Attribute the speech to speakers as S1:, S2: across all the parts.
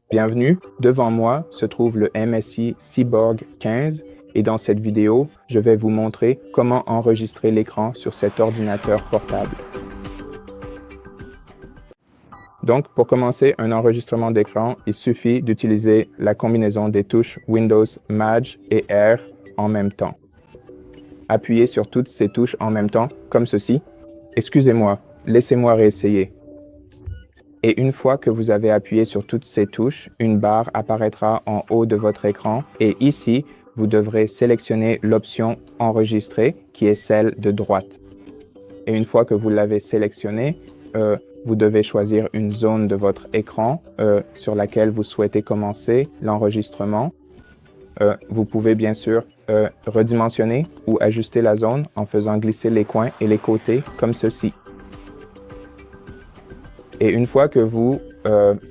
S1: Bienvenue, devant moi se trouve le MSI Cyborg 15 et dans cette vidéo, je vais vous montrer comment enregistrer l'écran sur cet ordinateur portable. Donc, pour commencer un enregistrement d'écran, il suffit d'utiliser la combinaison des touches Windows, Maj et R en même temps. Appuyez sur toutes ces touches en même temps, comme ceci. Excusez-moi, laissez-moi réessayer. Et une fois que vous avez appuyé sur toutes ces touches, une barre apparaîtra en haut de votre écran et ici, vous devrez sélectionner l'option « Enregistrer » qui est celle de droite. Et une fois que vous l'avez sélectionnée, vous devez choisir une zone de votre écran sur laquelle vous souhaitez commencer l'enregistrement. Vous pouvez bien sûr redimensionner ou ajuster la zone en faisant glisser les coins et les côtés comme ceci. Et une fois que vous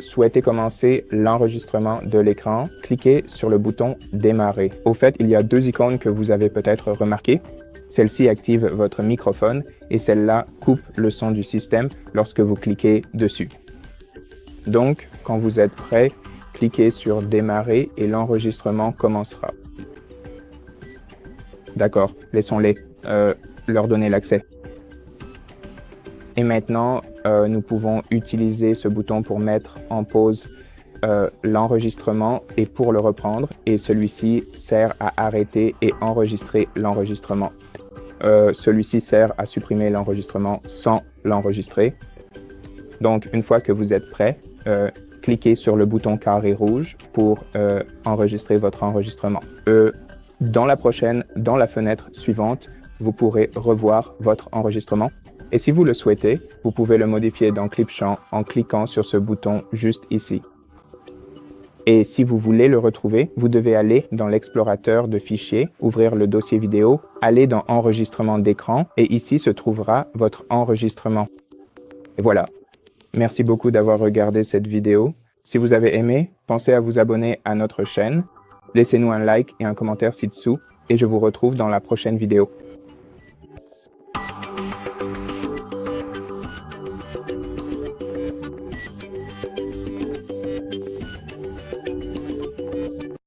S1: souhaitez commencer l'enregistrement de l'écran, cliquez sur le bouton « Démarrer ». Au fait, il y a deux icônes que vous avez peut-être remarquées. Celle-ci active votre microphone et celle-là coupe le son du système lorsque vous cliquez dessus. Donc, quand vous êtes prêt, cliquez sur « Démarrer » et l'enregistrement commencera. D'accord, laissons-les leur donner l'accès. Et maintenant, nous pouvons utiliser ce bouton pour mettre en pause l'enregistrement et pour le reprendre. Et celui-ci sert à arrêter et enregistrer l'enregistrement. Celui-ci sert à supprimer l'enregistrement sans l'enregistrer. Donc, une fois que vous êtes prêt, cliquez sur le bouton carré rouge pour enregistrer votre enregistrement. Dans la fenêtre suivante, vous pourrez revoir votre enregistrement. Et si vous le souhaitez, vous pouvez le modifier dans Clipchamp en cliquant sur ce bouton juste ici. Et si vous voulez le retrouver, vous devez aller dans l'explorateur de fichiers, ouvrir le dossier vidéo, aller dans Enregistrement d'écran et ici se trouvera votre enregistrement. Et voilà. Merci beaucoup d'avoir regardé cette vidéo. Si vous avez aimé, pensez à vous abonner à notre chaîne. Laissez-nous un like et un commentaire ci-dessous et je vous retrouve dans la prochaine vidéo.